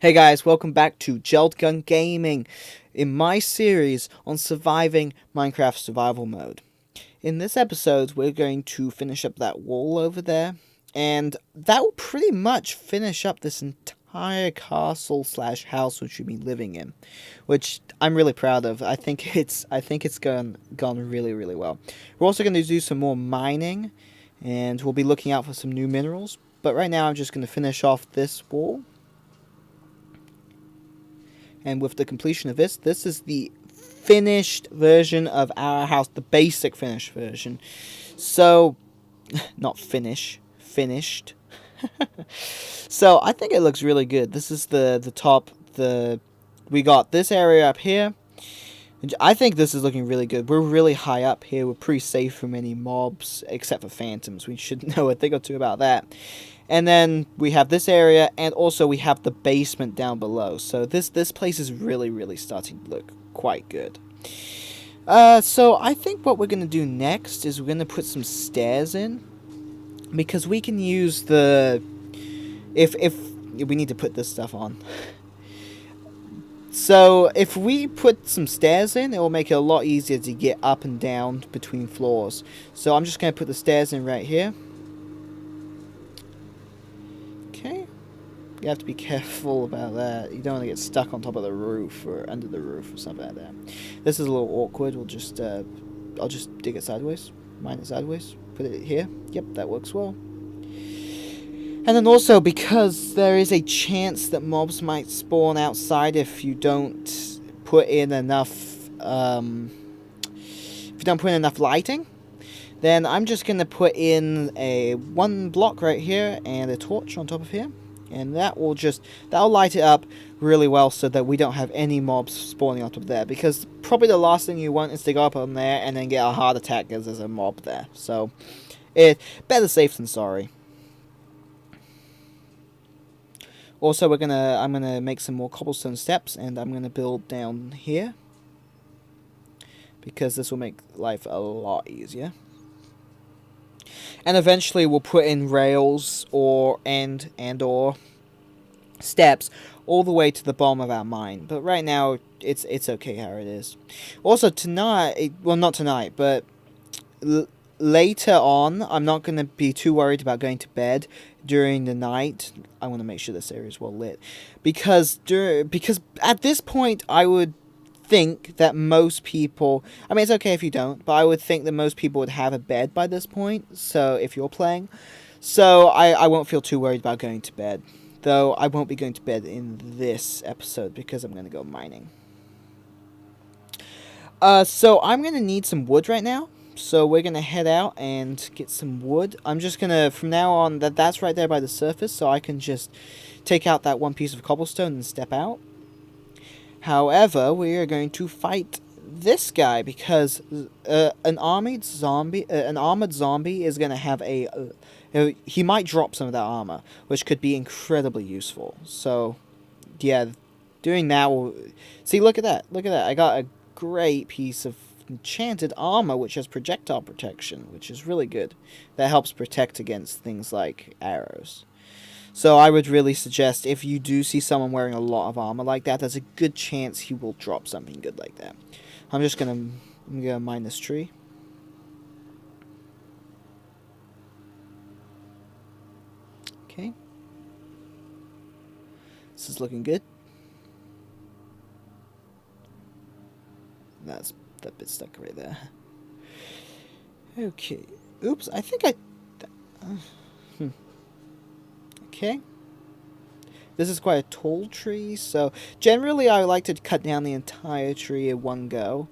Hey guys, welcome back to Gelled Gun Gaming in my series on surviving Minecraft survival mode. In this episode, we're going to finish up that wall over there, and that will pretty much finish up this entire castle slash house which you'll be living in, which I'm really proud of. I think it's gone really well. We're also going to do some more mining, and we'll be looking out for some new minerals. But right now, I'm just going to finish off this wall. And with the completion of this is the finished version of our house, the basic finished version. So, not finished. So I think it looks really good. This is the top. We got this area up here. I think this is looking really good. We're really high up here. We're pretty safe from any mobs, except for phantoms. We should know a thing or two about that. And then we have this area, and also we have the basement down below. So this place is really starting to look quite good. So I think what we're going to do next is we're going to put some stairs in. Because we can use the... If we need to put this stuff on. So, if we put some stairs in, it will make it a lot easier to get up and down between floors. So, I'm just going to put the stairs in right here. Okay. You have to be careful about that. You don't want to get stuck on top of the roof or under the roof or something like that. This is a little awkward. We'll just, I'll just dig it sideways. Mine it sideways. Put it here. Yep, that works well. And then also, because there is a chance that mobs might spawn outside if you don't put in enough, lighting, then I'm just going to put in one block right here and a torch on top of here. And that'll light it up really well so that we don't have any mobs spawning on top of there. Because probably the last thing you want is to go up on there and then get a heart attack because there's a mob there. So, better safe than sorry. Also, I'm gonna make some more cobblestone steps, and I'm gonna build down here because this will make life a lot easier. And eventually, we'll put in rails or steps all the way to the bottom of our mine. But right now, it's okay how it is. Also, tonight, well, not tonight, but later on, I'm not going to be too worried about going to bed during the night. I want to make sure this area is well lit. Because at this point, I would think that most people... I mean, it's okay if you don't, but I would think that most people would have a bed by this point, so if you're playing. So I won't feel too worried about going to bed. Though I won't be going to bed in this episode because I'm going to go mining. So I'm going to need some wood right now. So we're going to head out and get some wood. I'm just going to, from now on, that's right there by the surface, so I can just take out that one piece of cobblestone and step out. However, we are going to fight this guy because an armored zombie is going to have he might drop some of that armor, which could be incredibly useful. So, yeah, doing that will... See, look at that. I got a great piece of enchanted armor which has projectile protection, which is really good. That helps protect against things like arrows. So I would really suggest if you do see someone wearing a lot of armor like that, there's a good chance he will drop something good like that. I'm gonna mine this tree. Okay. This is looking good. That's that bit stuck right there. Okay. Oops, I think Okay. This is quite a tall tree, so generally I like to cut down the entire tree in one go.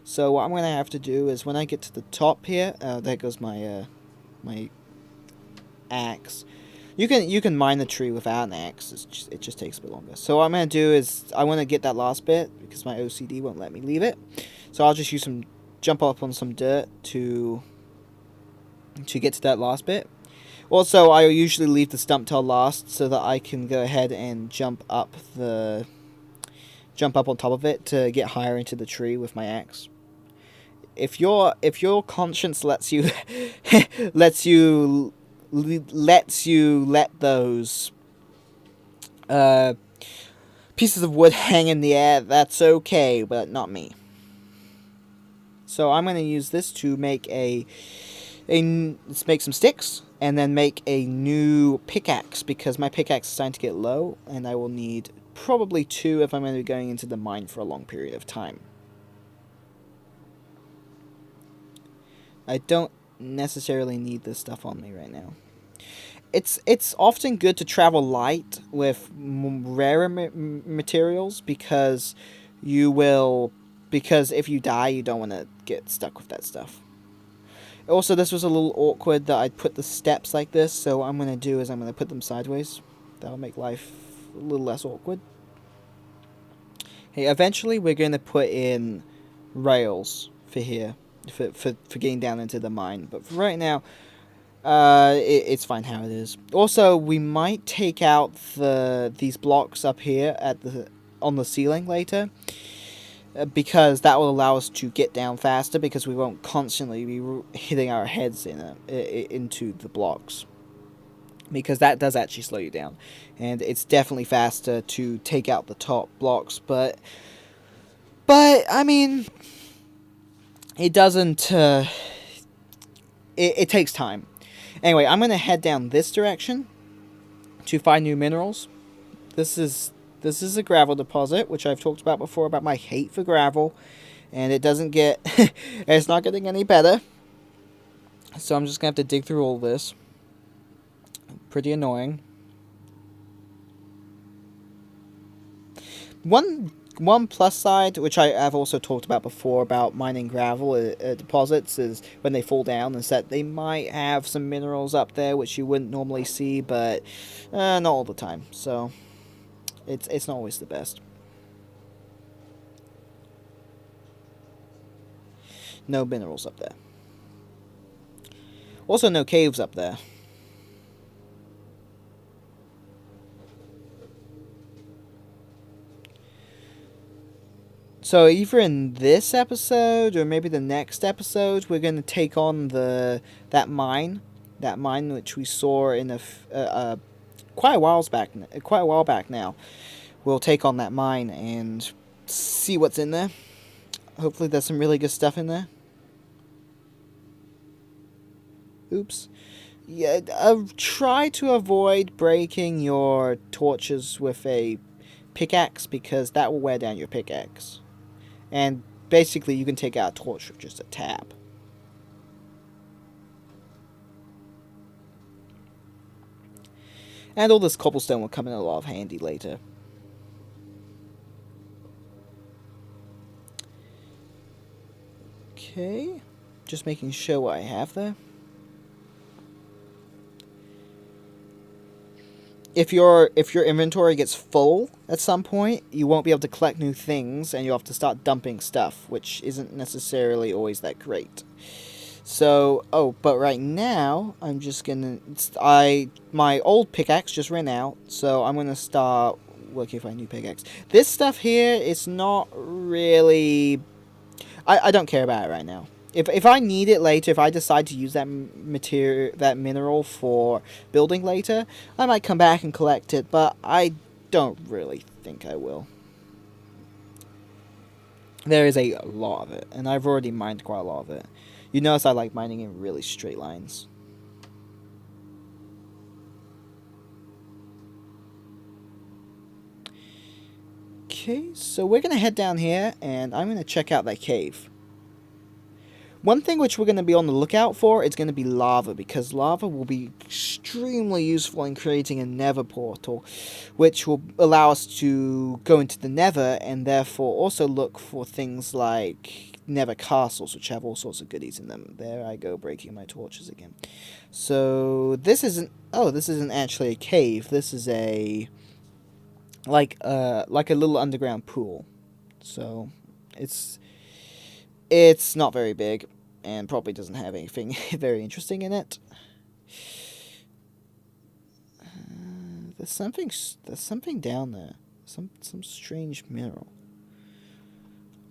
So what I'm going to have to do is when I get to the top here, there goes my my axe. You can mine the tree without an axe. It just takes a bit longer. So what I'm going to do is I want to get that last bit because my OCD won't let me leave it. So I'll just jump up on some dirt to get to that last bit. Also, I usually leave the stump till last so that I can go ahead and jump up on top of it to get higher into the tree with my axe. If your conscience lets you let those pieces of wood hang in the air. That's okay, but not me. So I'm going to use this to make let's make some sticks, and then make a new pickaxe, because my pickaxe is starting to get low, and I will need probably 2 if I'm going to be going into the mine for a long period of time. I don't necessarily need this stuff on me right now. It's often good to travel light with rarer materials, because if you die, you don't want to get stuck with that stuff. Also, this was a little awkward that I put the steps like this, so what I'm going to do is I'm going to put them sideways. That'll make life a little less awkward. Hey, eventually we're going to put in rails for here, for getting down into the mine, but for right now, it's fine how it is. Also, we might take out these blocks up here on the ceiling later, because that will allow us to get down faster, because we won't constantly be hitting our heads into the blocks, because that does actually slow you down, and it's definitely faster to take out the top blocks, but I mean, it doesn't it takes time. Anyway, I'm going to head down this direction to find new minerals. This is a gravel deposit, which I've talked about before, about my hate for gravel. And it doesn't get... it's not getting any better. So I'm just going to have to dig through all this. Pretty annoying. One plus side, which I have also talked about before about mining gravel deposits, is when they fall down, is that they might have some minerals up there which you wouldn't normally see, but not all the time. So it's not always the best. No minerals up there. Also, no caves up there. So either in this episode or maybe the next episode, we're going to take on that mine which we saw in quite a while back now. We'll take on that mine and see what's in there. Hopefully there's some really good stuff in there. Oops. Yeah, try to avoid breaking your torches with a pickaxe, because that will wear down your pickaxe. And basically, you can take out a torch with just a tap. And all this cobblestone will come in a lot of handy later. Okay. Just making sure what I have there. If your inventory gets full at some point, you won't be able to collect new things, and you'll have to start dumping stuff, which isn't necessarily always that great. So, but right now, I'm just gonna... my old pickaxe just ran out, so I'm gonna start working for a new pickaxe. This stuff here is not really... I don't care about it right now. If I need it later, if I decide to use that mineral for building later, I might come back and collect it, but I don't really think I will. There is a lot of it, and I've already mined quite a lot of it. You notice I like mining in really straight lines. Okay, so we're going to head down here, and I'm going to check out that cave. One thing which we're going to be on the lookout for is going to be lava, because lava will be extremely useful in creating a nether portal, which will allow us to go into the nether, and therefore also look for things like nether castles, which have all sorts of goodies in them. There I go, breaking my torches again. So this isn't actually a cave. This is like a little underground pool. So it's not very big, and probably doesn't have anything very interesting in it. There's something down there. Some strange mineral.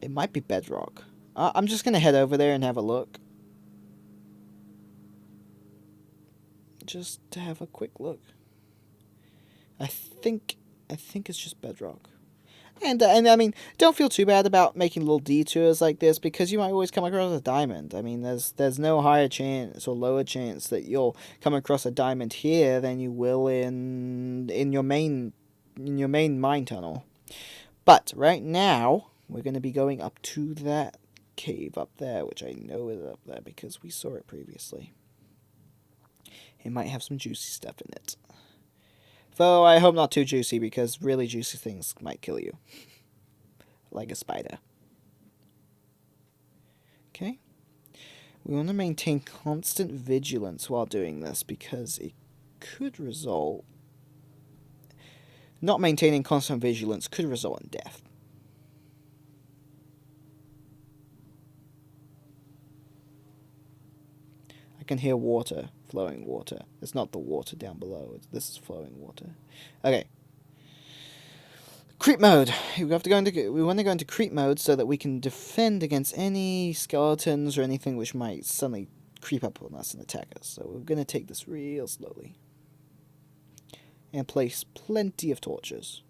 It might be bedrock. I'm just gonna head over there and have a look. Just to have a quick look. I think I think it's just bedrock. And I mean, don't feel too bad about making little detours like this because you might always come across a diamond. I mean, there's no higher chance or lower chance that you'll come across a diamond here than you will in your main mine tunnel. But right now, we're going to be going up to that cave up there, which I know is up there because we saw it previously. It might have some juicy stuff in it. Though I hope not too juicy because really juicy things might kill you. Like a spider. Okay. We want to maintain constant vigilance while doing this because it could result... Not maintaining constant vigilance could result in death. I can hear water. Flowing water. It's not the water down below. This is flowing water. Okay. Creep mode. We want to go into creep mode so that we can defend against any skeletons or anything which might suddenly creep up on us and attack us. So we're going to take this real slowly. And place plenty of torches.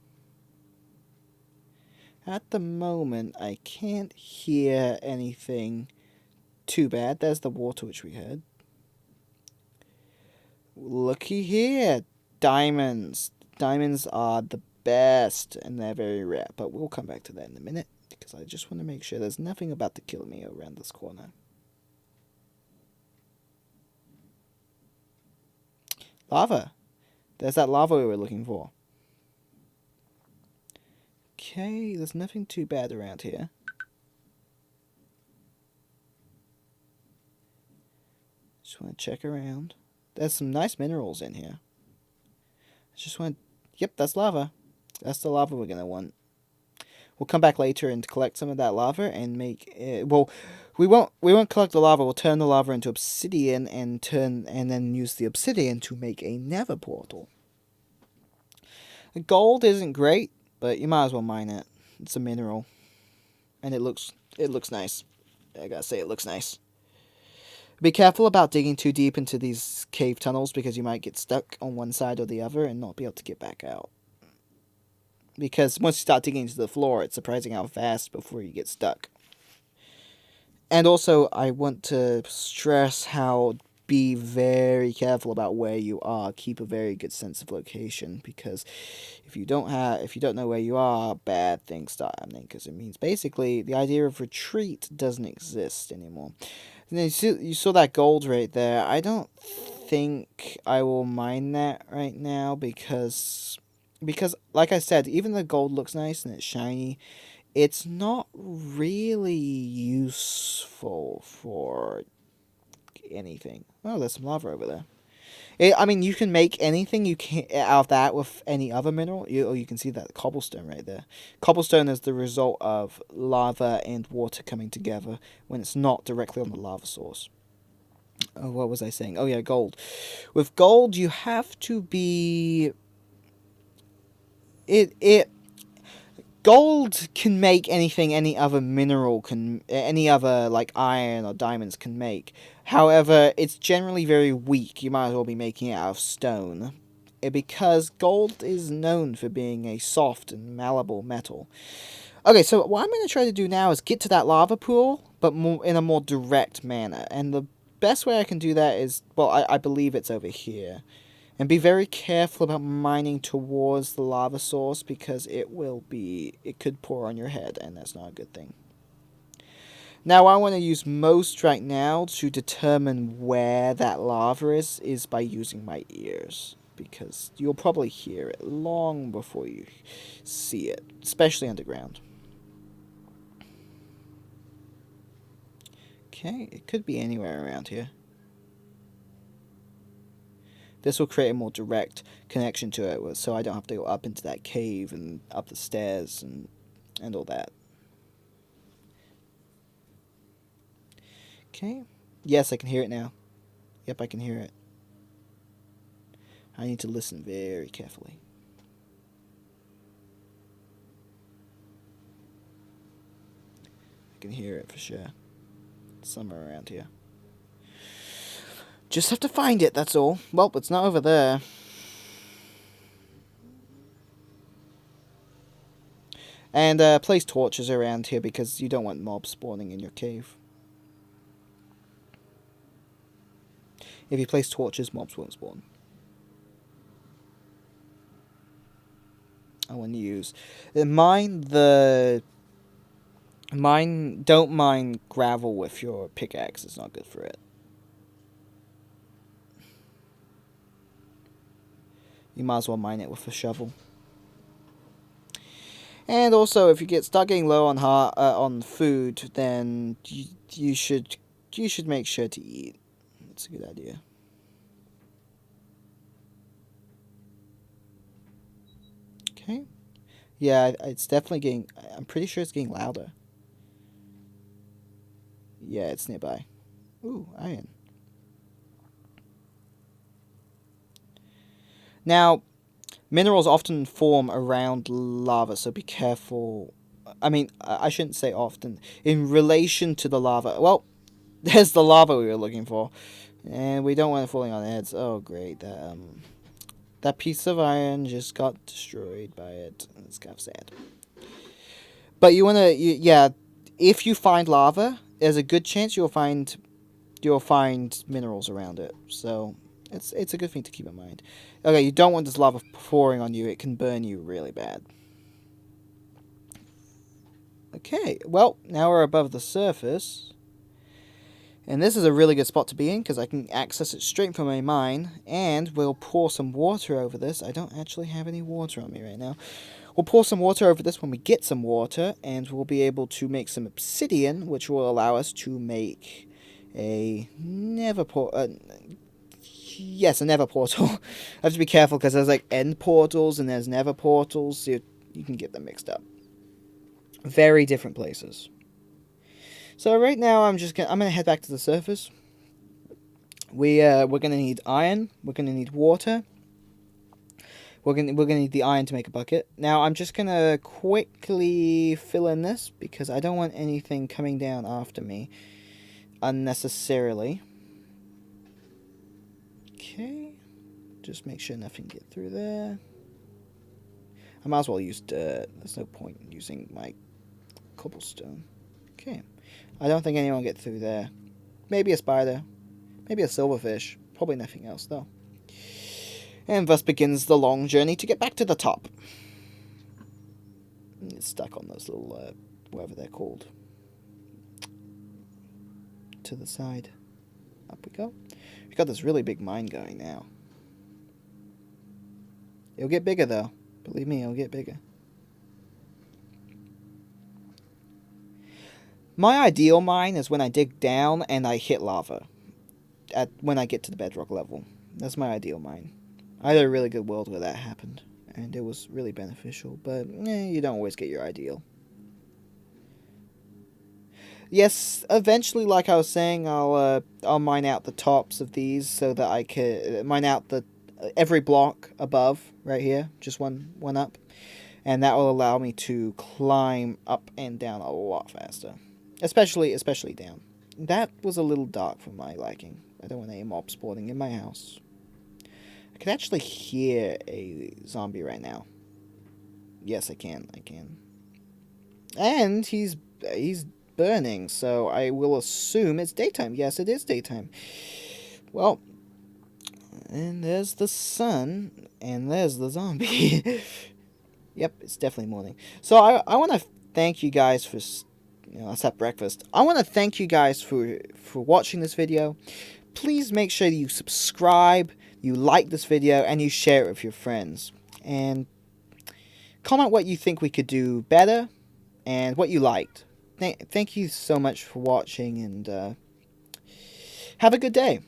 At the moment, I can't hear anything too bad. There's the water which we heard. Looky here. Diamonds. Diamonds are the best, and they're very rare. But we'll come back to that in a minute, because I just want to make sure there's nothing about to kill me around this corner. Lava. There's that lava we were looking for. Okay, there's nothing too bad around here. Just want to check around. There's some nice minerals in here. I just want... Yep, that's lava. That's the lava we're going to want. We'll come back later and collect some of that lava and make... well, we won't collect the lava. We'll turn the lava into obsidian and then use the obsidian to make a nether portal. Gold isn't great, but you might as well mine it. It's a mineral. And it looks nice. I gotta say, it looks nice. Be careful about digging too deep into these cave tunnels because you might get stuck on one side or the other and not be able to get back out. Because once you start digging into the floor, it's surprising how fast before you get stuck. And also, I want to stress how be very careful about where you are. Keep a very good sense of location because if you don't know where you are, bad things start happening because it means basically the idea of retreat doesn't exist anymore. And you saw that gold right there. I don't think I will mine that right now because like I said, even the gold looks nice and it's shiny, it's not really useful for anything. Oh, there's some lava over there. I mean, you can make anything you can out of that with any other mineral. You can see that cobblestone right there. Cobblestone is the result of lava and water coming together when it's not directly on the lava source. Oh, what was I saying? Oh yeah, gold. With gold, you have to be... Gold can make anything any other mineral can... Any other, like, iron or diamonds can make. However, it's generally very weak. You might as well be making it out of stone. Because gold is known for being a soft and malleable metal. Okay, so what I'm going to try to do now is get to that lava pool, but in a more direct manner. And the best way I can do that is... Well, I believe it's over here. And be very careful about mining towards the lava source because it could pour on your head, and that's not a good thing. Now, what I want to use most right now to determine where that lava is by using my ears. Because you'll probably hear it long before you see it, especially underground. Okay, it could be anywhere around here. This will create a more direct connection to it, so I don't have to go up into that cave and up the stairs and all that. Okay. Yes, I can hear it now. Yep, I can hear it. I need to listen very carefully. I can hear it for sure. Somewhere around here. Just have to find it, that's all. Well, it's not over there. And place torches around here because you don't want mobs spawning in your cave. If you place torches, mobs won't spawn. I want to use... Don't mine gravel with your pickaxe. It's not good for it. You might as well mine it with a shovel. And also, if you start getting low on food, then you should make sure to eat. That's a good idea. Okay. Yeah, it's definitely getting... I'm pretty sure it's getting louder. Yeah, it's nearby. Ooh, iron. Now, minerals often form around lava, so be careful. I mean, I shouldn't say often. In relation to the lava. Well, there's the lava we were looking for. And we don't want it falling on our heads. Oh, great. That piece of iron just got destroyed by it. It's kind of sad. But you want to... Yeah, if you find lava, there's a good chance you'll find minerals around it. So... It's a good thing to keep in mind. Okay, you don't want this lava pouring on you. It can burn you really bad. Okay, well, now we're above the surface. And this is a really good spot to be in, because I can access it straight from my mine. And we'll pour some water over this. I don't actually have any water on me right now. We'll pour some water over this when we get some water. And we'll be able to make some obsidian, which will allow us to make a nether portal. Yes, a nether portal. I have to be careful because there's like end portals and there's nether portals. So you can get them mixed up. Very different places. So right now I'm gonna head back to the surface. We're gonna need iron. We're gonna need water. We're gonna need the iron to make a bucket. Now I'm just gonna quickly fill in this because I don't want anything coming down after me unnecessarily. Okay, just make sure nothing get through there. I might as well use dirt. There's no point in using my cobblestone. Okay, I don't think anyone will get through there. Maybe a spider, maybe a silverfish. Probably nothing else though. And thus begins the long journey to get back to the top. It's stuck on those little, whatever they're called. To the side. Up we go. We've got this really big mine going now. It'll get bigger though. Believe me, it'll get bigger. My ideal mine is when I dig down and I hit lava. When I get to the bedrock level. That's my ideal mine. I had a really good world where that happened. And it was really beneficial. But you don't always get your ideal. Yes, eventually, like I was saying, I'll mine out the tops of these so that I can mine out every block above right here, just one up, and that will allow me to climb up and down a lot faster, especially down. That was a little dark for my liking. I don't want any mob spawning in my house. I can actually hear a zombie right now. Yes, I can. And he's burning, so I will assume it's daytime. Yes, it is daytime. Well, and there's the sun, and there's the zombie. Yep, it's definitely morning. So I want to thank you guys for, let's have breakfast. I want to thank you guys for watching this video. Please make sure you subscribe, you like this video, and you share it with your friends. And comment what you think we could do better, and what you liked. Thank you so much for watching, and have a good day.